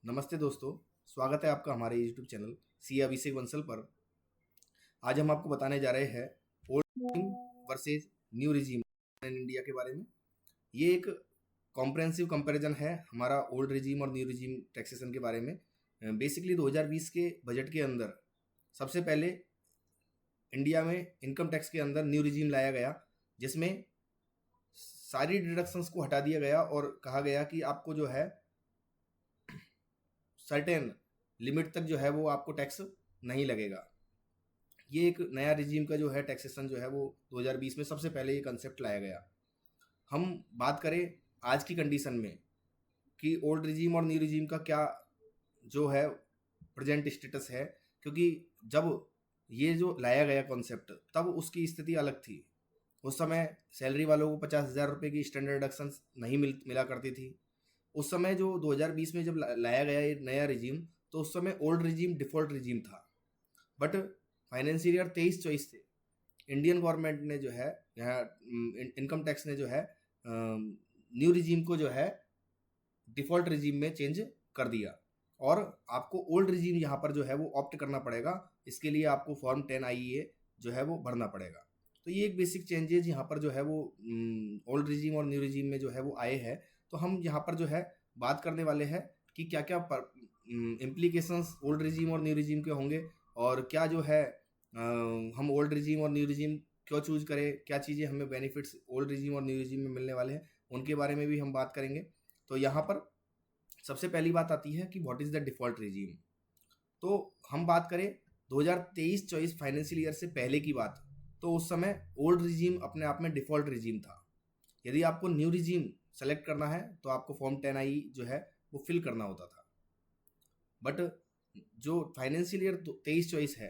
नमस्ते दोस्तों। स्वागत है आपका हमारे यूट्यूब चैनल सी अभिषेक बंसल पर। आज हम आपको बताने जा रहे हैं old regime versus new regime in India के बारे में। ये एक कॉम्प्रहेंसिव कंपैरिजन है हमारा ओल्ड रिजीम और न्यू रिजीम टैक्सेशन के बारे में। बेसिकली 2020 के बजट के अंदर सबसे पहले इंडिया में इनकम टैक्स के अंदर न्यू रिजीम लाया गया, जिसमें सारी डिडक्शंस को हटा दिया गया और कहा गया कि आपको जो है सर्टेन लिमिट तक जो है वो आपको टैक्स नहीं लगेगा। ये एक नया रिजीम का जो है टैक्सेशन जो है वो 2020 में सबसे पहले ये कंसेप्ट लाया गया। हम बात करें आज की कंडीशन में कि ओल्ड रिजीम और न्यू रिजीम का क्या जो है प्रेजेंट स्टेटस है, क्योंकि जब ये जो लाया गया कॉन्सेप्ट तब उसकी स्थिति अलग थी। उस समय सैलरी वालों को 50,000 रुपये की स्टैंडर्ड डिडक्शन नहीं मिला करती थी। उस समय जो 2020 में जब लाया गया ये नया रिजीम, तो उस समय ओल्ड रिजीम डिफ़ॉल्ट रिजीम था। बट फाइनेंशियल ईयर 23-24 से इंडियन गवर्नमेंट ने जो है यहाँ इनकम टैक्स ने जो है न्यू रिजीम को जो है डिफ़ॉल्ट रिजीम में चेंज कर दिया और आपको ओल्ड रिजीम यहाँ पर जो है वो ऑप्ट करना पड़ेगा। इसके लिए आपको फॉर्म 10 IEA जो है वो भरना पड़ेगा। तो ये एक बेसिक चेंजेज यहाँ पर जो है वो ओल्ड रिजीम और न्यू रिजीम में जो है वो आए हैं। तो हम यहाँ पर जो है बात करने वाले हैं कि क्या क्या इम्प्लीकेशंस ओल्ड रिजीम और न्यू रिजीम के होंगे और क्या जो है हम ओल्ड रिजीम और न्यू रिजीम क्यों चूज करें, क्या चीज़ें हमें बेनिफिट्स ओल्ड रिजीम और न्यू रिजीम में मिलने वाले हैं, उनके बारे में भी हम बात करेंगे। तो यहाँ पर सबसे पहली बात आती है कि what is the default regime. तो हम बात करें 2023-24 फाइनेंशियल ईयर से पहले की बात, तो उस समय ओल्ड रिजीम अपने आप में डिफ़ॉल्ट रिजीम था। यदि आपको न्यू रिजीम सेलेक्ट करना है तो आपको फॉर्म 10 आई जो है वो फिल करना होता था। बट जो फाइनेंशियल ईयर 23-24 है,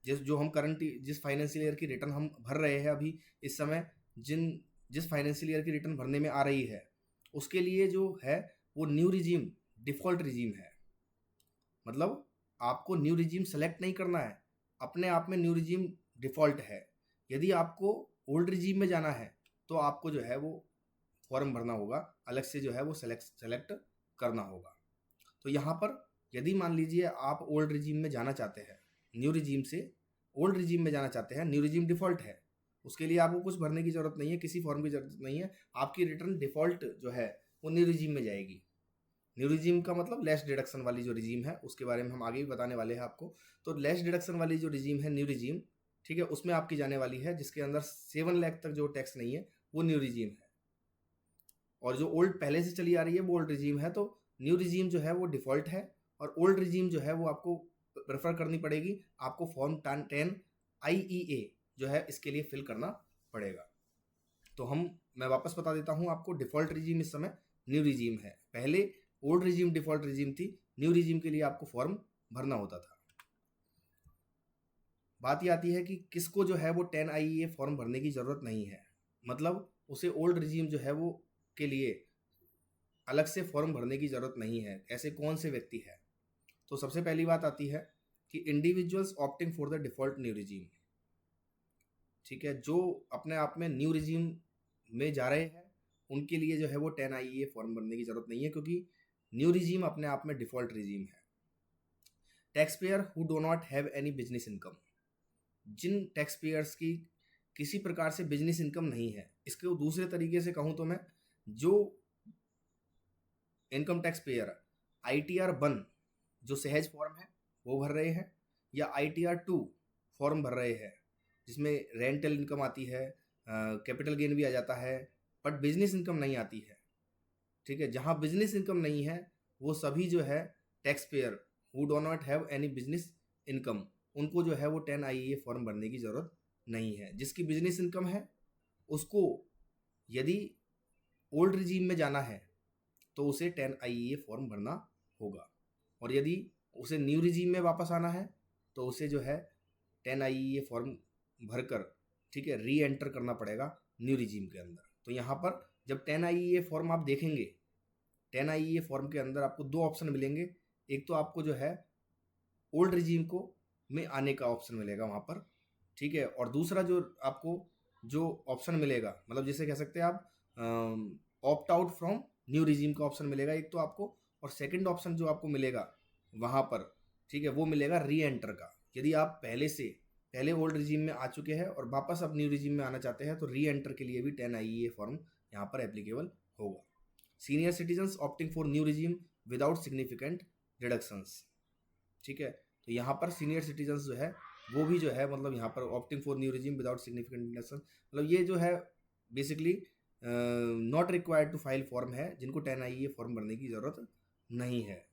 जो हम करंट जिस फाइनेंशियल ईयर की रिटर्न हम भर रहे हैं अभी इस समय, जिस फाइनेंशियल ईयर की रिटर्न भरने में आ रही है, उसके लिए जो है वो न्यू रिजीम डिफ़ॉल्ट रिजीम है। मतलब आपको न्यू रिजीम सेलेक्ट नहीं करना है, अपने आप में न्यू रिजीम डिफ़ॉल्ट है। यदि आपको ओल्ड रिजीम में जाना है तो आपको जो है वो फॉर्म भरना होगा, अलग से जो है वो सेलेक्ट करना होगा। तो यहाँ पर यदि मान लीजिए आप ओल्ड रिजीम में जाना चाहते हैं, न्यू रिजीम से ओल्ड रिजीम में जाना चाहते हैं, न्यू रिजीम डिफ़ॉल्ट है, उसके लिए आपको कुछ भरने की ज़रूरत नहीं है, किसी फॉर्म की ज़रूरत नहीं है। आपकी रिटर्न डिफ़ॉल्ट जो है वो न्यू रिजीम में जाएगी। न्यू रिजीम का मतलब लेस डिडक्शन वाली जो रिजीम है, उसके बारे में हम आगे भी बताने वाले हैं आपको। तो लेस डिडक्शन वाली जो रिजीम है न्यू रिजीम, ठीक है, उसमें आपकी जाने वाली है, जिसके अंदर 7 लाख तक जो टैक्स नहीं है वो न्यू रिजीम है। और जो ओल्ड पहले से चली आ रही है वो ओल्ड रिजीम है। तो न्यू रिजीम जो है वो डिफ़ॉल्ट है और ओल्ड रिजीम जो है वो आपको प्रेफर करनी पड़ेगी। आपको फॉर्म 10 IEA जो है इसके लिए फिल करना पड़ेगा। तो मैं वापस बता देता हूँ आपको, डिफ़ॉल्ट रिजीम इस समय न्यू रिजीम है। पहले ओल्ड रिजीम डिफ़ॉल्ट रिजीम थी, न्यू रिजीम के लिए आपको फॉर्म भरना होता था। बात ये आती है कि किसको जो है वो 10 IEA फॉर्म भरने की ज़रूरत नहीं है, मतलब उसे ओल्ड रिजीम जो है वो के लिए अलग से फॉर्म भरने की ज़रूरत नहीं है। ऐसे कौन से व्यक्ति हैं? तो सबसे पहली बात आती है कि individuals opting for the default new regime, ठीक है, जो अपने आप में न्यू रिजीम में जा रहे हैं, उनके लिए जो है वो 10 IEA फॉर्म भरने की ज़रूरत नहीं है, क्योंकि न्यू रिजीम अपने आप में डिफ़ॉल्ट रिजीम है। Tax payer who do not have any business income, जिन टैक्स पेयर्स की किसी प्रकार से बिजनेस इनकम नहीं है, इसको दूसरे तरीके से कहूँ तो मैं, जो इनकम टैक्स पेयर ITR 1 जो सहज फॉर्म है वो भर रहे हैं, या ITR 2 फॉर्म भर रहे हैं, जिसमें रेंटल इनकम आती है, कैपिटल गेन भी आ जाता है, बट बिजनेस इनकम नहीं आती है, ठीक है। जहाँ बिजनेस इनकम नहीं है वो सभी जो है tax payer who do not have any business income, उनको जो है वो 10 IEA फॉर्म भरने की ज़रूरत नहीं है। जिसकी बिजनेस इनकम है उसको यदि ओल्ड रिजीम में जाना है तो उसे 10 IEA फॉर्म भरना होगा, और यदि उसे न्यू रिजीम में वापस आना है तो उसे जो है 10 IEA फॉर्म भरकर, ठीक है, री एंटर करना पड़ेगा न्यू रिजीम के अंदर। तो यहाँ पर जब 10 IEA फॉर्म आप देखेंगे, 10 IEA फॉर्म के अंदर आपको दो ऑप्शन मिलेंगे। एक तो आपको जो है ओल्ड रिजीम को में आने का ऑप्शन मिलेगा वहाँ पर, ठीक है, और दूसरा जो आपको जो ऑप्शन मिलेगा, मतलब जैसे कह सकते हैं आप opt out from new regime का ऑप्शन मिलेगा। एक तो आपको और सेकंड ऑप्शन जो आपको मिलेगा वहाँ पर, ठीक है, वो मिलेगा री एंटर का। यदि आप पहले ओल्ड रिजीम में आ चुके हैं और वापस अब न्यू रिजीम में आना चाहते हैं तो री एंटर के लिए भी 10 IEA फॉर्म यहाँ पर एप्लीकेबल होगा। Senior citizens opting for new regime without significant reductions, ठीक है। तो यहाँ पर सीनियर सिटीजन्स जो है वो भी जो है मतलब यहाँ पर opting for new regime without significant reduction, मतलब ये जो है basically not required to file form है, जिनको 10 IEA फॉर्म भरने की ज़रूरत नहीं है।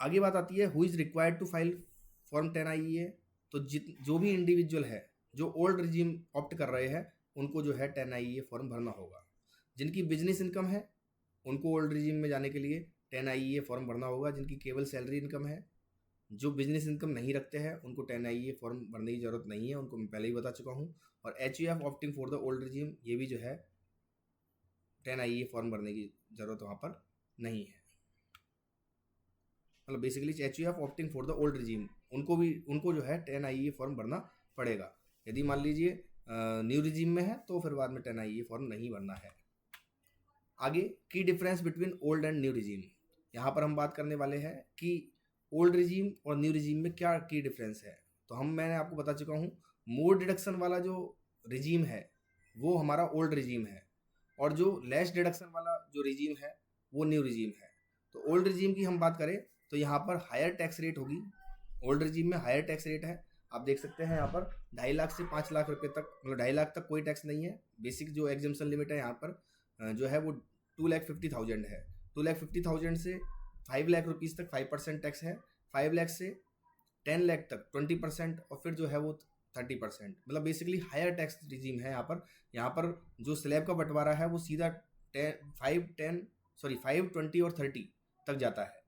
आगे बात आती है who is required to file form 10 IEA। तो जो भी इंडिविजुअल है जो ओल्ड रिजीम ऑप्ट कर रहे हैं उनको जो है 10 IEA फॉर्म भरना होगा। जिनकी बिजनेस इनकम है उनको ओल्ड रिजीम में जाने के लिए 10 IEA फॉर्म भरना होगा। जिनकी केवल सैलरी इनकम है, जो बिजनेस इनकम नहीं रखते हैं, उनको 10 IEA फॉर्म भरने की ज़रूरत नहीं है, उनको मैं पहले ही बता चुका हूँ। और HUF opting for the old regime, ये भी जो है 10 IEA फॉर्म भरने की ज़रूरत वहाँ पर नहीं है। मतलब basically HUF opting for the old regime उनको जो है 10 IEA फॉर्म भरना पड़ेगा। यदि मान लीजिए न्यू रिजीम में है तो फिर बाद में 10 IEA फॉर्म नहीं भरना है। आगे की difference between old and new regime, यहाँ पर हम बात करने वाले हैं कि ओल्ड रिजीम और न्यू रिजीम में क्या की डिफरेंस है। तो मैंने आपको बता चुका हूँ, मोर डिडक्शन वाला जो रिजीम है वो हमारा ओल्ड रिजीम है, और जो लेस डिडक्शन वाला जो रिजीम है वो न्यू रिजीम है। तो ओल्ड रिजीम की हम बात करें तो यहाँ पर हायर टैक्स रेट होगी। ओल्ड रिजीम में हायर टैक्स रेट है, आप देख सकते हैं यहाँ पर 2.5 लाख से 5 लाख रुपए तक, मतलब 2.5 लाख तक कोई टैक्स नहीं है। बेसिक जो एग्जम्पशन लिमिट है यहाँ पर जो है वो 2,50,000 है। 2,50,000 से 5 लाख रुपीज़ तक 5% टैक्स है। 5 लाख से 10 लाख तक 20%, और फिर जो है वो 30%। मतलब बेसिकली हायर टैक्स रिजीम है यहाँ पर जो स्लैब का बंटवारा है वो सीधा 5, 20 और 30 तक जाता है।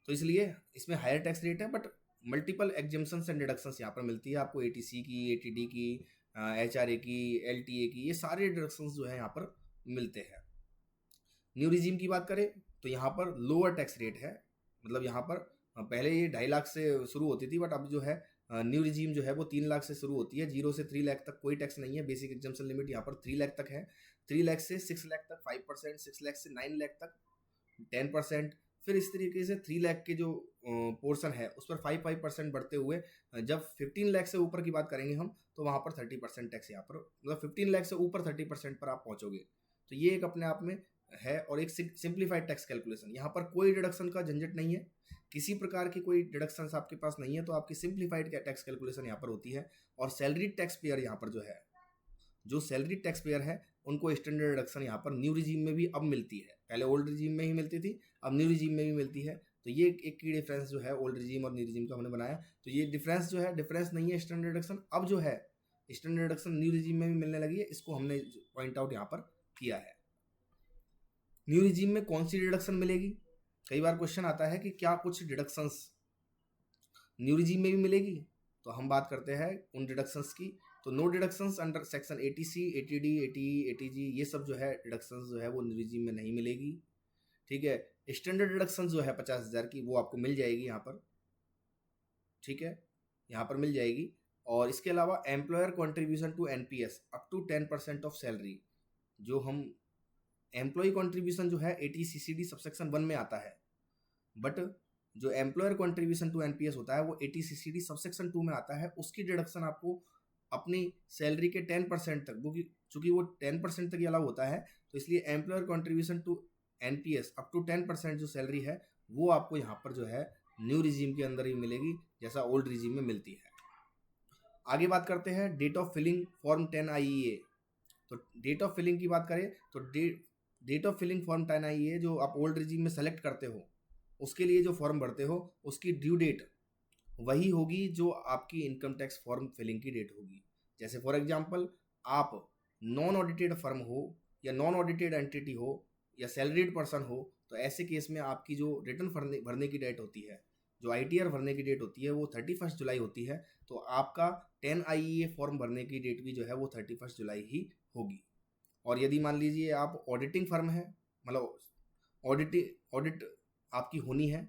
तो इसलिए इसमें हायर टैक्स रेट है, but multiple exemptions and deductions यहाँ पर मिलती है आपको। ATC की, ATD की, HRA की, LTA की, ये सारे डिडक्शंस जो है यहाँ पर मिलते हैं। न्यू रिजीम की बात करें तो यहाँ पर लोअर टैक्स रेट है। मतलब यहाँ पर पहले ये 2.5 लाख से शुरू होती थी, बट अब जो है न्यू रिजीम जो है वो 3 लाख से शुरू होती है। 0 से 3 लाख तक कोई टैक्स नहीं है। बेसिक एग्जम्पशन लिमिट यहाँ पर 3 लाख तक है। 3 लाख से 6 लाख तक 5%, 6 लाख से 9 लाख तक 10%, फिर इस तरीके से 3 लाख के जो पोर्शन है उस पर 5% बढ़ते हुए जब 15 लाख से ऊपर की बात करेंगे हम तो वहाँ पर 30% टैक्स यहाँ पर, मतलब 15 लाख से ऊपर 30% पर आप पहुँचोगे। तो ये एक अपने आप में है। और एक सिंप्लीफाइड टैक्स कैलकुलेशन, यहाँ पर कोई डिडक्शन का झंझट नहीं है, किसी प्रकार की कोई डिडक्शंस आपके पास नहीं है, तो आपकी सिंप्लीफाइड टैक्स कैलकुलेशन यहाँ पर होती है। और सैलरी टैक्स पेयर यहाँ पर जो सैलरी टैक्स पेयर है उनको स्टैंडर्ड डिडक्शन यहाँ पर न्यू रिजीम में भी अब मिलती है। पहले ओल्ड रिजीम में ही मिलती थी, अब न्यू रिजीम में भी मिलती है। तो ये एक की डिफरेंस जो है ओल्ड रिजीम और न्यू रिजीम का हमने बनाया। तो ये डिफरेंस जो है, डिफरेंस नहीं है स्टैंडर्ड डिडक्शन, अब जो है स्टैंडर्ड डिडक्शन न्यू रिजीम में भी मिलने लगी है, इसको हमने पॉइंट आउट यहाँ पर किया है। न्यू रिजीम में कौन सी डिडक्शन मिलेगी? कई बार क्वेश्चन आता है कि क्या कुछ डिडक्शंस न्यू रिजीम में भी मिलेगी? तो हम बात करते हैं उन डिडक्शंस की। तो no deductions under section 80C, 80D, 80E, 80G, ये सब जो है डिडक्शंस जो है वो न्यू रिजीम में नहीं मिलेगी। ठीक है। स्टैंडर्ड डिडक्शंस जो है 50,000 की वो आपको मिल जाएगी यहाँ पर, ठीक है, यहाँ पर मिल जाएगी। और इसके अलावा employer contribution to NPS up to 10% of salary, जो हम एम्प्लॉय कॉन्ट्रीब्यूशन जो है 80CCD सबसेक्शन 1 में आता है, बट जो एम्प्लॉयर कॉन्ट्रीब्यूशन टू NPS होता है वो 80CCD सबसेक्शन 2 में आता है। उसकी डिडक्शन आपको अपनी सैलरी के 10% तक, चूँकि वो 10% तक ही अलाउ होता है, तो इसलिए employer contribution to NPS up to 10% जो सैलरी है वो आपको यहाँ पर जो है न्यू रिजीम के अंदर ही मिलेगी, जैसा ओल्ड रिजीम में मिलती है। आगे बात करते हैं date of filling form 10 IEA। तो डेट ऑफ फिलिंग की बात करें तो date of filling form 10 IEA जो आप ओल्ड रिजीम में सेलेक्ट करते हो, उसके लिए जो फॉर्म भरते हो उसकी ड्यू डेट वही होगी जो आपकी इनकम टैक्स फॉर्म फिलिंग की डेट होगी। जैसे फॉर एग्जांपल आप नॉन ऑडिटेड फर्म हो या नॉन ऑडिटेड एंटिटी हो या सैलरीड पर्सन हो, तो ऐसे केस में आपकी जो रिटर्न भरने की डेट होती है, जो ITR भरने की डेट होती है वो 31 जुलाई होती है। तो आपका 10 IEA फॉर्म भरने की डेट भी जो है वो 31 जुलाई ही होगी। और यदि मान लीजिए आप ऑडिटिंग फर्म है, मतलब ऑडिट आपकी होनी है,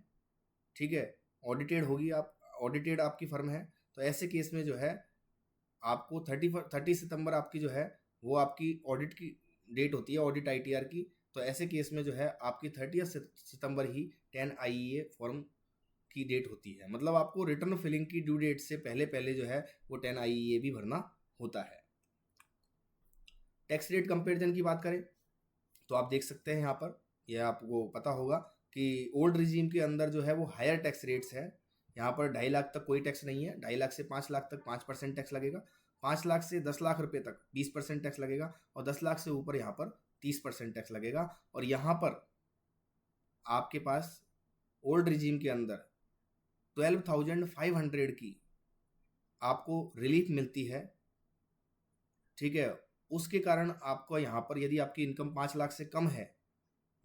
ठीक है, ऑडिटेड होगी, आप ऑडिटेड आपकी फर्म है, तो ऐसे केस में जो है आपको 30 सितंबर आपकी जो है वो आपकी ऑडिट की डेट होती है, ऑडिट ITR की। तो ऐसे केस में जो है आपकी 30 सितंबर ही 10 IEA फॉर्म की डेट होती है, मतलब आपको रिटर्न फिलिंग की ड्यू डेट से पहले पहले जो है वो 10 IEA भी भरना होता है। टैक्स रेट कंपेरिजन की बात करें तो आप देख सकते हैं यहाँ पर, यह आपको पता होगा कि ओल्ड रिजीम के अंदर जो है वो हायर टैक्स रेट्स है। यहाँ पर 2.5 लाख तक कोई टैक्स नहीं है, 2.5 लाख से 5 लाख तक 5% टैक्स लगेगा, 5 लाख से 10 लाख रुपए तक 20% टैक्स लगेगा, और 10 लाख से ऊपर यहाँ पर 30% टैक्स लगेगा। और यहाँ पर आपके पास ओल्ड रिजीम के अंदर 12,500 की आपको रिलीफ मिलती है, ठीक है। उसके कारण आपको यहाँ पर यदि आपकी इनकम 5 लाख से कम है,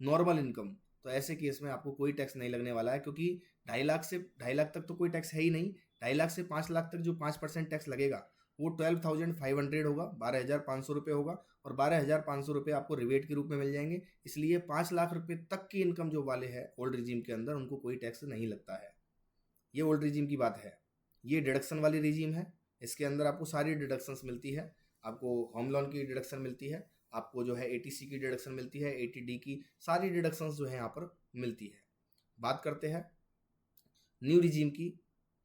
नॉर्मल इनकम, तो ऐसे केस में आपको कोई टैक्स नहीं लगने वाला है, क्योंकि 2.5 लाख तक तो कोई टैक्स है ही नहीं। 2.5 लाख से 5 लाख तक जो 5% टैक्स लगेगा वो 12,500 होगा, 12,500 रुपये होगा, और 12,500 रुपये आपको रिबेट के रूप में मिल जाएंगे। इसलिए 5 लाख रुपये तक की इनकम जो वाले हैं ओल्ड रिजीम के अंदर, उनको कोई टैक्स नहीं लगता है। ये ओल्ड रिजीम की बात है। ये डिडक्शन वाली रिजीम है, इसके अंदर आपको सारी डिडक्शंस मिलती है। आपको होम लोन की डिडक्शन मिलती है, आपको जो है ATC की डिडक्शन मिलती है, ATD की सारी डिडक्शंस जो है यहाँ पर मिलती है। बात करते हैं न्यू रिजीम की,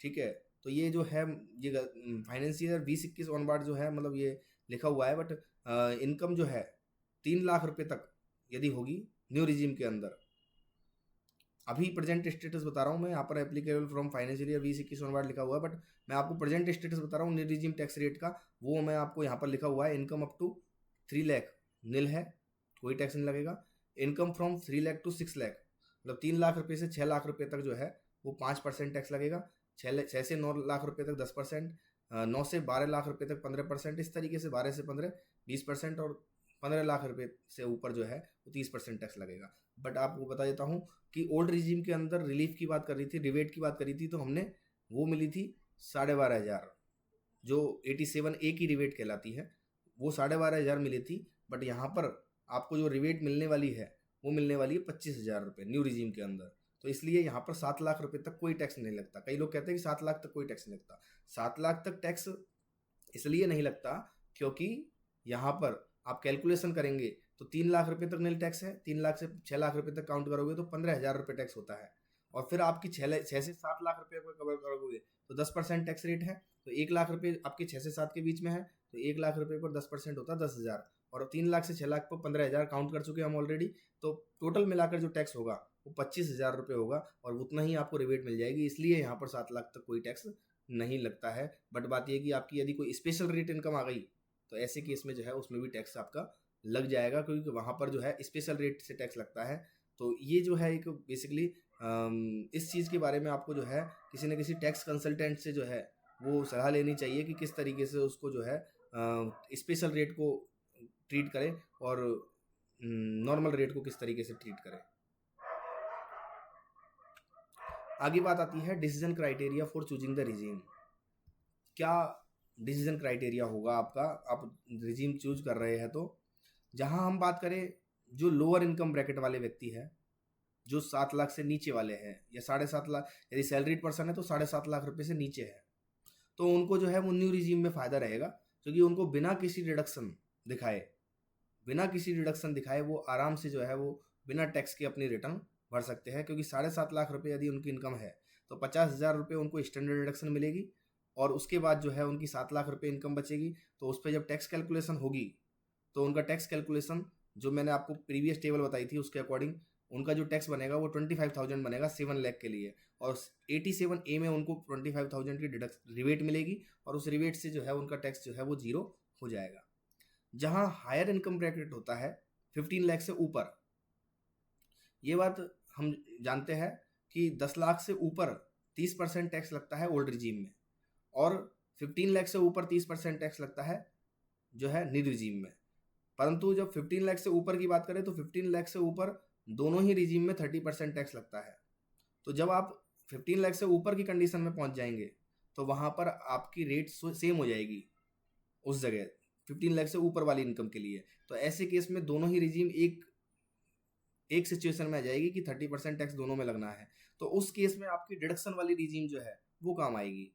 ठीक है। तो ये जो है ये फाइनेंशियल 2021 ऑनवर्ड जो है, मतलब ये लिखा हुआ है, बट इनकम जो है 3 लाख रुपए तक यदि होगी न्यू रिजीम के अंदर, अभी प्रेजेंट स्टेटस बता रहा हूँ मैं, यहाँ पर applicable from financial year 2021 onward लिखा हुआ है, बट मैं आपको प्रेजेंट स्टेटस बता रहा हूँ न्यू रिजीम टैक्स रेट का, वो मैं आपको यहाँ पर लिखा हुआ है। Income up to 3 lakh nil है, कोई टैक्स नहीं लगेगा। Income from 3 lakh to 6 lakh, मतलब 3 लाख रुपये से 6 लाख रुपये तक जो है वो 5% टैक्स लगेगा। 6 से 9 लाख रुपये तक 10%, 9 से 12 लाख रुपये तक 15%, इस तरीके से 12 से 15 20%, और 15 लाख रुपये से ऊपर जो है वो 30% टैक्स लगेगा। बट आपको बता देता हूँ कि ओल्ड रिजीम के अंदर रिलीफ की बात कर रही थी, रिबेट की बात करी थी, तो हमने वो मिली थी 12,500, जो 87A की रिबेट कहलाती है, वो 12,500 मिली थी। बट यहाँ पर आपको जो रिबेट मिलने वाली है वो मिलने वाली है 25,000 रुपये न्यू रिजीम के अंदर। तो इसलिए यहाँ पर 7 लाख रुपये तक कोई टैक्स नहीं लगता। कई लोग कहते हैं कि 7 लाख तक कोई टैक्स नहीं लगता। 7 लाख तक टैक्स इसलिए नहीं लगता क्योंकि यहाँ पर आप कैलकुलेशन करेंगे तो 3 लाख रुपये तक नील टैक्स है, 3 लाख से 6 लाख रुपये तक काउंट करोगे तो 15,000 रुपये टैक्स होता है, और फिर आपकी 6 से 7 लाख रुपये को कवर करोगे तो 10% टैक्स रेट है। तो 1 लाख रुपये आपके 6 से 7 के बीच में है, तो 1 लाख रुपये पर 10% होता है 10,000, और 3 लाख से 6 लाख पर 15,000 काउंट कर चुके हम ऑलरेडी। तो टोटल मिलाकर जो टैक्स होगा वो 25,000 रुपये होगा, और उतना ही आपको रिबेट मिल जाएगी। इसलिए यहाँ पर 7 लाख तक कोई टैक्स नहीं लगता है। बट बात यह कि आपकी यदि कोई स्पेशल रेट इनकम आ गई तो ऐसे केस में जो है उसमें भी टैक्स आपका लग जाएगा, क्योंकि वहाँ पर जो है स्पेशल रेट से टैक्स लगता है। तो ये जो है एक बेसिकली इस चीज़ के बारे में आपको जो है किसी न किसी टैक्स कंसल्टेंट से जो है वो सलाह लेनी चाहिए कि किस तरीके से उसको जो है स्पेशल रेट को ट्रीट करें और नॉर्मल रेट को किस तरीके से ट्रीट करें। आगे बात आती है decision criteria for choosing the regime. क्या डिसीजन क्राइटेरिया होगा आपका, आप रिजीम चूज कर रहे हैं तो जहां हम बात करें जो लोअर इनकम ब्रैकेट वाले व्यक्ति है, जो 7 लाख से नीचे वाले हैं या 7.5 लाख, यदि सैलरीड पर्सन है तो 7.5 लाख रुपए से नीचे है, तो उनको जो है वो न्यू रिजीम में फ़ायदा रहेगा, क्योंकि उनको बिना किसी डिडक्शन दिखाए वो आराम से जो है वो बिना टैक्स के अपनी रिटर्न भर सकते हैं। क्योंकि 7.5 लाख रुपये यदि उनकी इनकम है तो 50,000 रुपये उनको स्टैंडर्ड डिडक्शन मिलेगी, और उसके बाद जो है उनकी 7 लाख रुपये इनकम बचेगी। तो उस पर जब टैक्स कैलकुलेशन होगी तो उनका टैक्स कैलकुलेशन जो मैंने आपको प्रीवियस टेबल बताई थी उसके अकॉर्डिंग उनका जो टैक्स बनेगा वो 25,000 बनेगा 7 लाख के लिए, और 87A में उनको 25,000 की रिबेट मिलेगी, और उस रिबेट से जो है उनका टैक्स जो है वो 0 हो जाएगा। जहां हायर इनकम ब्रैकेट होता है 15 लाख से ऊपर, ये बात हम जानते हैं कि 10 लाख से ऊपर 30% टैक्स लगता है ओल्ड रिजीम में, और 15 लाख से ऊपर 30% टैक्स लगता है जो है न्यू रिजीम में। परंतु जब 15 लाख से ऊपर की बात करें तो 15 लाख से ऊपर दोनों ही रिजीम में 30% टैक्स लगता है। तो जब आप 15 लाख से ऊपर की कंडीशन में पहुंच जाएंगे तो वहां पर आपकी रेट सेम हो जाएगी उस जगह 15 लाख से ऊपर वाली इनकम के लिए। तो ऐसे केस में दोनों ही रिजीम एक सिचुएशन में आ जाएगी कि 30% टैक्स दोनों में लगना है। तो उस केस में आपकी डिडक्शन वाली रिजीम जो है वो काम आएगी।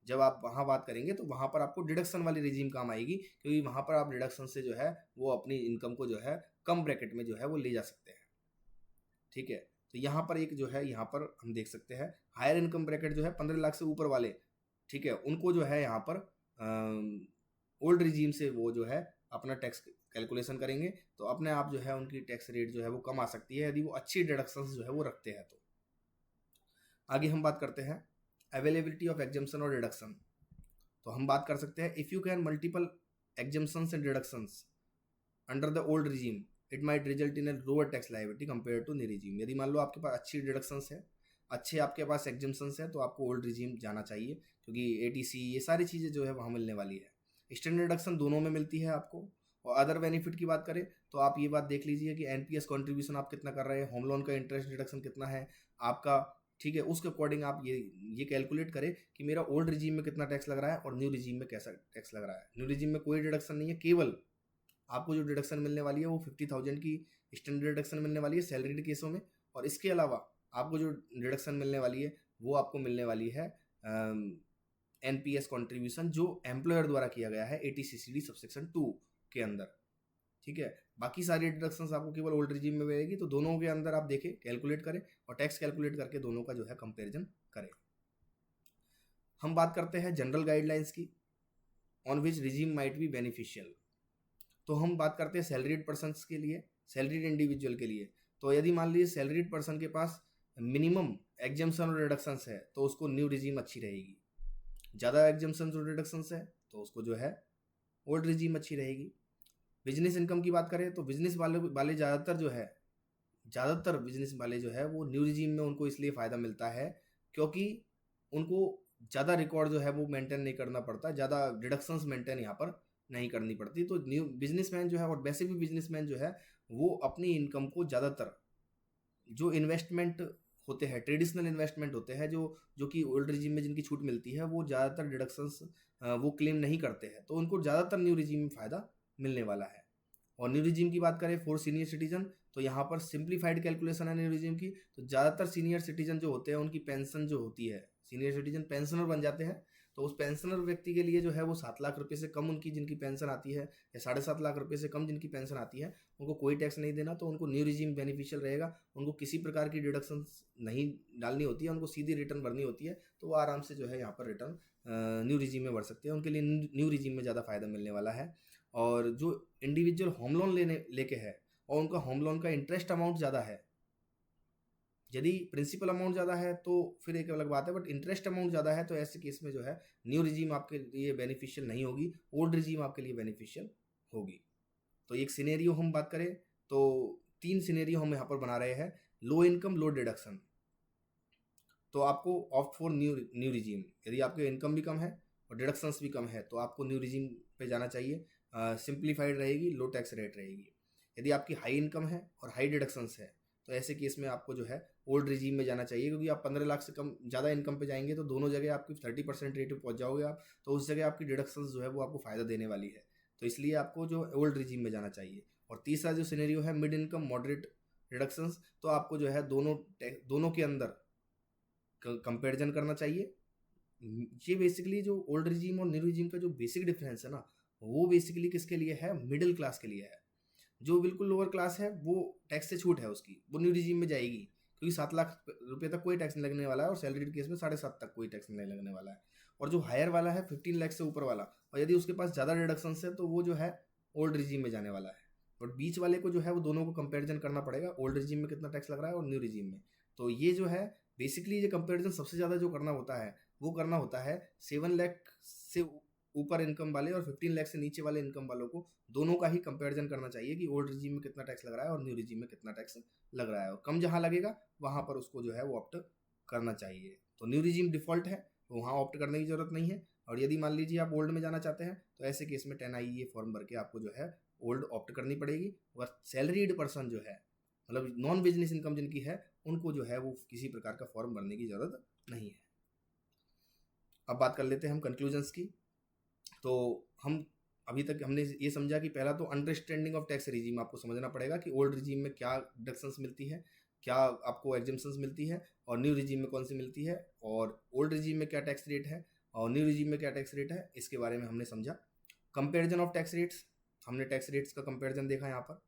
जब आप वहाँ बात करेंगे तो वहाँ पर आपको डिडक्शन वाली रिजीम काम आएगी, क्योंकि वहाँ पर आप डिडक्शन से जो है वो अपनी इनकम को जो है कम ब्रैकेट में जो है वो ले जा सकते हैं। ठीक है, तो यहाँ पर एक जो है, यहाँ पर हम देख सकते हैं हायर इनकम ब्रैकेट जो है 15 लाख से ऊपर वाले, ठीक है, उनको जो है यहाँ पर ओल्ड रिजीम से वो जो है अपना टैक्स कैलकुलेशन करेंगे, तो अपने आप जो है उनकी टैक्स रेट जो है वो कम आ सकती है यदि वो अच्छी डिडक्शंस जो है वो रखते हैं। तो आगे हम बात करते हैं अवेलेबिलिटी ऑफ एग्जम्पशन और डिडक्शन। तो हम बात कर सकते हैं if you can multiple exemptions and deductions under the old regime it might result in a lower tax liability compare to new regime. यदि मान लो आपके पास अच्छी डिडक्शंस है, अच्छे आपके पास एग्जम्पशंस है, तो आपको ओल्ड रिजीम जाना चाहिए, क्योंकि एटीसी ये सारी चीज़ें जो है वहाँ मिलने वाली है। स्टैंडर्ड डिडक्शन दोनों में मिलती है आपको। और अदर बेनिफिट की बात करें तो आप ये बात देख लीजिए कि एनपीएस कंट्रीब्यूशन आप कितना कर रहे हैं, होम लोन का इंटरेस्ट डिडक्शन कितना है आपका, ठीक है, उसके अकॉर्डिंग आप ये कैलकुलेट करें कि मेरा ओल्ड रिजीम में कितना टैक्स लग रहा है और न्यू रिजीम में कैसा टैक्स लग रहा है। न्यू रिजीम में कोई डिडक्शन नहीं है, केवल आपको जो डिडक्शन मिलने वाली है वो 50,000 की स्टैंडर्ड डिडक्शन मिलने वाली है सैलरीड केसों में, और इसके अलावा आपको जो डिडक्शन मिलने वाली है वो आपको मिलने वाली है एनपीएस कंट्रीब्यूशन जो एम्प्लॉयर द्वारा किया गया है एटीसीसीडी सबसेक्शन 2 के अंदर। ठीक है, बाकी सारी डिडक्शंस आपको केवल ओल्ड रिजीम में मिलेगी। तो दोनों के अंदर आप देखें, कैलकुलेट करें और टैक्स कैलकुलेट करके दोनों का जो है कंपेरिजन करें। हम बात करते हैं जनरल गाइडलाइंस की on which regime might be beneficial. तो हम बात करते हैं सैलरीड पर्सनस के लिए, सैलरीड इंडिविजुअल के लिए। तो यदि मान लीजिए सैलरीड पर्सन के पास मिनिमम एग्जम्पशन और रिडक्शंस है तो उसको न्यू रिजीम अच्छी रहेगी, ज़्यादा एग्जम्पशन और रिडक्शंस है तो उसको जो है ओल्ड रिजीम अच्छी रहेगी। बिजनेस इनकम की बात करें तो बिजनेस वाले ज़्यादातर बिजनेस वाले जो है वो न्यू रिजीम में उनको इसलिए फ़ायदा मिलता है क्योंकि उनको ज़्यादा रिकॉर्ड जो है वो मेंटेन नहीं करना पड़ता, ज़्यादा डिडक्शंस मेंटेन यहाँ पर नहीं करनी पड़ती। तो न्यू बिजनेसमैन जो है, और वैसे भी बिजनेसमैन जो है वो अपनी इनकम को ज़्यादातर जो इन्वेस्टमेंट होते हैं, ट्रेडिशनल इन्वेस्टमेंट होते हैं, जो कि ओल्ड रिजीम में जिनकी छूट मिलती है, वो ज़्यादातर डिडक्शंस वो क्लेम नहीं करते हैं, तो उनको ज़्यादातर न्यू रिजीम में फ़ायदा मिलने वाला है। और न्यू रिजीम की बात करें फॉर सीनियर सिटीजन, तो यहाँ पर सिंप्लीफाइड कैलकुलेशन है न्यू रिजीम की। तो ज़्यादातर सीनियर सिटीजन जो होते हैं उनकी पेंशन जो होती है, सीनियर सिटीजन पेंशनर बन जाते हैं, तो उस पेंशनर व्यक्ति के लिए जो है वो 7 लाख रुपए से कम उनकी जिनकी पेंशन आती है, या 7.5 लाख रुपए से कम जिनकी पेंशन आती है, उनको कोई टैक्स नहीं देना। तो उनको न्यू रिजीम बेनिफिशियल रहेगा, उनको किसी प्रकार की डिडक्शन नहीं डालनी होती है, उनको सीधी रिटर्न भरनी होती है, तो वो आराम से जो है यहाँ पर रिटर्न न्यू रिजीम में भर सकते हैं। उनके लिए न्यू रिजीम में ज़्यादा फायदा मिलने वाला है। और जो इंडिविजुअल होम लोन लेके है और उनका होम लोन का इंटरेस्ट अमाउंट ज़्यादा है, यदि प्रिंसिपल अमाउंट ज़्यादा है तो फिर एक अलग बात है, बट इंटरेस्ट अमाउंट ज़्यादा है तो ऐसे केस में जो है न्यू रिजीम आपके लिए बेनिफिशियल नहीं होगी, ओल्ड रिजीम आपके लिए बेनिफिशियल होगी। तो एक सिनेरियो हम बात करें तो 3 सिनेरियो हम यहाँ पर बना रहे हैं। लो इनकम लो डिडक्शन, तो आपको ऑप्ट फॉर न्यू रिजीम। यदि आपके इनकम भी कम है और डिडक्शंस भी कम है तो आपको न्यू रिजीम पे जाना चाहिए, सिंप्लीफाइड रहेगी, लो टैक्स रेट रहेगी। यदि आपकी हाई इनकम है और हाई डिडक्शंस है तो ऐसे केस में आपको जो है ओल्ड रिजीम में जाना चाहिए, क्योंकि आप 15 लाख से कम ज़्यादा इनकम पे जाएंगे तो दोनों जगह आपकी 30% रेट पे पहुंच जाओगे आप, तो उस जगह आपकी डिडक्शंस जो है वो आपको फ़ायदा देने वाली है, तो इसलिए आपको जो ओल्ड रिजीम में जाना चाहिए। और तीसरा जो सिनेरियो है मिड इनकम मॉडरेट डिडक्शंस, तो आपको जो है दोनों के अंदर कंपेरिजन करना चाहिए। ये बेसिकली जो ओल्ड रिजीम और न्यू रिजीम का जो बेसिक डिफरेंस है ना, वो बेसिकली किसके लिए है, मिडिल क्लास के लिए है। जो बिल्कुल लोअर क्लास है वो टैक्स से छूट है उसकी, वो न्यू रिजीम में जाएगी, क्योंकि 7 लाख रुपए तक कोई टैक्स नहीं लगने वाला है और सैलरीड केस में 7.5 तक कोई टैक्स नहीं लगने वाला है। और जो हायर वाला है 15 लाख से ऊपर वाला, और यदि उसके पास ज़्यादा डिडक्शन है तो वो जो है ओल्ड रिजीम में जाने वाला है। और बीच वाले को जो है वो दोनों को कंपेरिजन करना पड़ेगा, ओल्ड रिजीम में कितना टैक्स लग रहा है और न्यू रिजीम में। तो ये जो है बेसिकली ये कंपेरिजन सबसे ज़्यादा जो करना होता है वो करना होता है 7 लाख से ऊपर इनकम वाले और 15 लाख से नीचे वाले इनकम वालों को, दोनों का ही कंपैरिजन करना चाहिए कि ओल्ड रिजीम में कितना टैक्स लग रहा है और न्यू रिजीम में कितना टैक्स लग रहा है, और कम जहां लगेगा वहां पर उसको जो है वो ऑप्ट करना चाहिए। तो न्यू रिजीम डिफॉल्ट है तो वहाँ ऑप्ट करने की जरूरत नहीं है। और यदि मान लीजिए आप ओल्ड में जाना चाहते हैं तो ऐसे केस में 10IE फॉर्म भर के आपको जो है ओल्ड ऑप्ट करनी पड़ेगी। और सैलरीड पर्सन जो है, मतलब नॉन बिजनेस इनकम जिनकी है, उनको जो है वो किसी प्रकार का फॉर्म भरने की जरूरत नहीं है। अब बात कर लेते हैं हम कंक्लूजन्स की। तो हम अभी तक हमने ये समझा कि पहला तो अंडरस्टैंडिंग ऑफ टैक्स रिजीम आपको समझना पड़ेगा कि ओल्ड रिजीम में क्या डिडक्शंस मिलती है, क्या आपको एग्जम्पशंस मिलती है, और न्यू रिजीम में कौन सी मिलती है, और ओल्ड रिजीम में क्या टैक्स रेट है और न्यू रिजीम में क्या टैक्स रेट है, इसके बारे में हमने समझा। कंपेरिजन ऑफ टैक्स रेट्स, हमने टैक्स रेट्स का कंपेरिजन देखा यहाँ पर।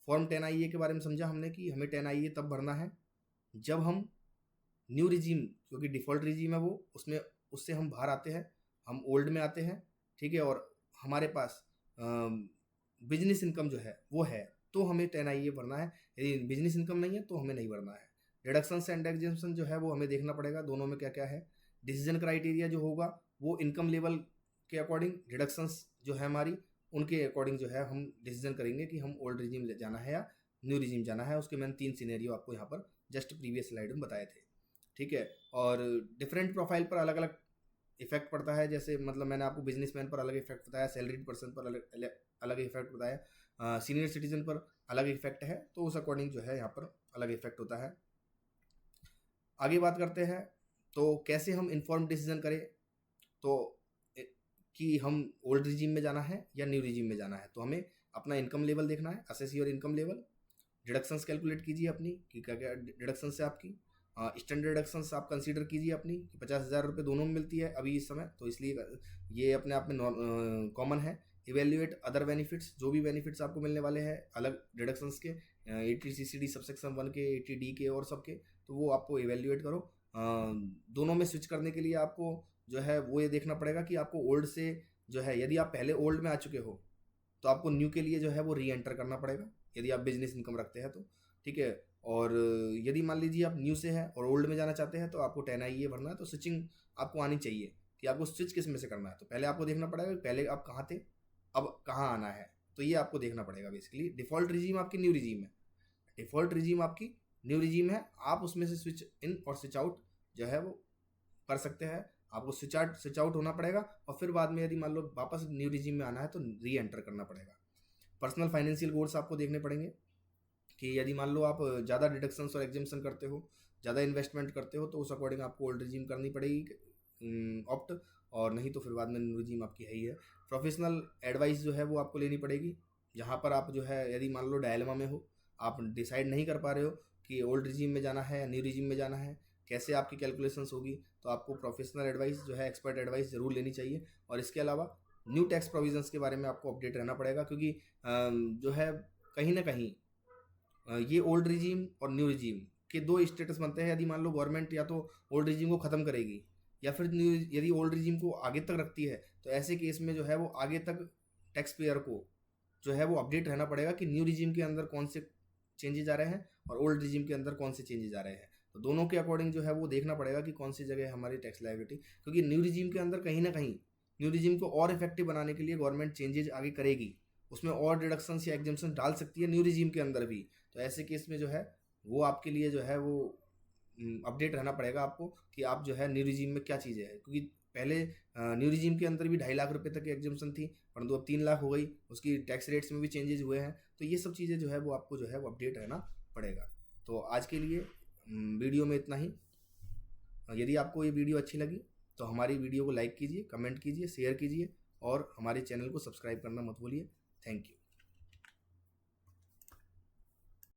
फॉर्म 10IA के बारे में समझा हमने कि हमें 10IA तब भरना है जब हम न्यू रिजीम, क्योंकि डिफ़ॉल्ट रिजीम है वो, उसमें उससे हम बाहर आते हैं, हम ओल्ड में आते हैं, ठीक है, और हमारे पास बिजनेस इनकम जो है वो है, तो हमें 10IA भरना है। यदि बिजनेस इनकम नहीं है तो हमें नहीं भरना है। डिडक्शंस एंड एग्जेम्पशन जो है वो हमें देखना पड़ेगा, दोनों में क्या क्या है। डिसीजन क्राइटेरिया जो होगा वो इनकम लेवल के अकॉर्डिंग, डिडक्शंस जो है हमारी उनके अकॉर्डिंग जो है हम डिसीजन करेंगे कि हम ओल्ड रिजीम जाना है या न्यू रिजीम जाना है। उसके मैंने 3 सिनेरियो आपको यहाँ पर जस्ट प्रीवियस स्लाइड में बताए थे, ठीक है। और डिफरेंट प्रोफाइल पर अलग अलग इफेक्ट पड़ता है, जैसे मतलब मैंने आपको बिजनेसमैन पर अलग इफेक्ट बताया, सैलरीड पर्सन पर अलग इफेक्ट बताया, सीनियर सिटीजन पर अलग इफेक्ट है, तो उस अकॉर्डिंग जो है यहाँ पर अलग इफेक्ट होता है। आगे बात करते हैं तो कैसे हम इन्फॉर्म डिसीजन करें, तो कि हम ओल्ड रिजीम में जाना है या न्यू रिजीम में जाना है। तो हमें अपना इनकम लेवल देखना है, assess your income level, deductions calculate कीजिए अपनी कि क्या क्या डिडक्शंस है आपकी, स्टैंडर्ड डिडक्शंस आप कंसीडर कीजिए अपनी कि 50,000 रुपये दोनों में मिलती है अभी इस समय, तो इसलिए ये अपने आप में कॉमन है। इवेल्युएट अदर बेनिफिट्स, जो भी बेनिफिट्स आपको मिलने वाले हैं अलग डिडक्शंस के, 80CCD सबसेक्शन 1 के, 80D के और सबके, तो वो आपको इवेल्युएट करो। दोनों में स्विच करने के लिए आपको जो है वो ये देखना पड़ेगा कि आपको ओल्ड से जो है, यदि आप पहले ओल्ड में आ चुके हो तो आपको न्यू के लिए जो है वो री एंटर करना पड़ेगा, यदि आप बिजनेस इनकम रखते हैं तो, ठीक है। और यदि मान लीजिए आप न्यू से है और ओल्ड में जाना चाहते हैं तो आपको 10IA भरना है। तो स्विचिंग आपको आनी चाहिए कि आपको स्विच किस में से करना है। तो पहले आपको देखना पड़ेगा कि पहले आप कहाँ थे, अब कहाँ आना है, तो ये आपको देखना पड़ेगा। बेसिकली डिफ़ॉल्ट रिजीम आपकी न्यू रिजीम है, डिफ़ॉल्ट रिजीम आपकी न्यू रिजीम है, आप उसमें से स्विच इन और स्विच आउट जो है वो कर सकते हैं। आपको स्विच आउट होना पड़ेगा और फिर बाद में यदि मान लो वापस न्यू रिजीम में आना है तो री एंटर करना पड़ेगा। पर्सनल फाइनेंशियल गोल्स आपको देखने पड़ेंगे कि यदि मान लो आप ज़्यादा डिडक्शंस और एग्जेम्पशन करते हो, ज़्यादा इन्वेस्टमेंट करते हो, तो उस अकॉर्डिंग आपको ओल्ड रिजीम करनी पड़ेगी ऑप्ट, और नहीं तो फिर बाद में न्यू रिजीम आपकी है ही है। प्रोफेशनल एडवाइस जो है वो आपको लेनी पड़ेगी, जहाँ पर आप जो है यदि मान लो डायलेमा में हो, आप डिसाइड नहीं कर पा रहे हो कि ओल्ड रिजीम में जाना है या न्यू रिजीम में जाना है, कैसे आपकी कैलकुलेशंस होगी, तो आपको प्रोफेशनल एडवाइस जो है, एक्सपर्ट एडवाइस ज़रूर लेनी चाहिए। और इसके अलावा न्यू टैक्स प्रोविजंस के बारे में आपको अपडेट रहना पड़ेगा, क्योंकि जो है कहीं ना कहीं ये ओल्ड रिजीम और न्यू रिजीम के दो स्टेटस बनते हैं। यदि मान लो गवर्नमेंट या तो ओल्ड रिजीम को ख़त्म करेगी या फिर न्यू, यदि ओल्ड रिजीम को आगे तक रखती है, तो ऐसे केस में जो है वो आगे तक टैक्स पेयर को जो है वो अपडेट रहना पड़ेगा कि न्यू रिजीम के अंदर कौन से चेंजेज आ रहे हैं और ओल्ड रिजीम के अंदर कौन से चेंजेज आ रहे हैं। तो दोनों के अकॉर्डिंग जो है वो देखना पड़ेगा कि कौन सी जगह है हमारी टैक्स लायबिलिटी, क्योंकि न्यू रिजीम के अंदर कहीं ना कहीं न्यू रिजीम को और इफेक्टिव बनाने के लिए गवर्नमेंट चेंजेज आगे करेगी, उसमें और डिडक्शंस या एग्जेम्पशन डाल सकती है न्यू रिजीम के अंदर भी। तो ऐसे केस में जो है वो आपके लिए जो है वो अपडेट रहना पड़ेगा आपको कि आप जो है न्यू रिजीम में क्या चीज़ें हैं, क्योंकि पहले न्यू रिजीम के अंदर भी 2.5 लाख रुपए तक की एग्जेम्पशन थी, परंतु अब 3 लाख हो गई, उसकी टैक्स रेट्स में भी चेंजेस हुए हैं। तो ये सब चीज़ें जो है वो आपको जो है वो अपडेट रहना पड़ेगा। तो आज के लिए वीडियो में इतना ही। यदि आपको ये वीडियो अच्छी लगी तो हमारी वीडियो को लाइक कीजिए, कमेंट कीजिए, शेयर कीजिए और हमारे चैनल को सब्सक्राइब करना मत भूलिए। Thank you.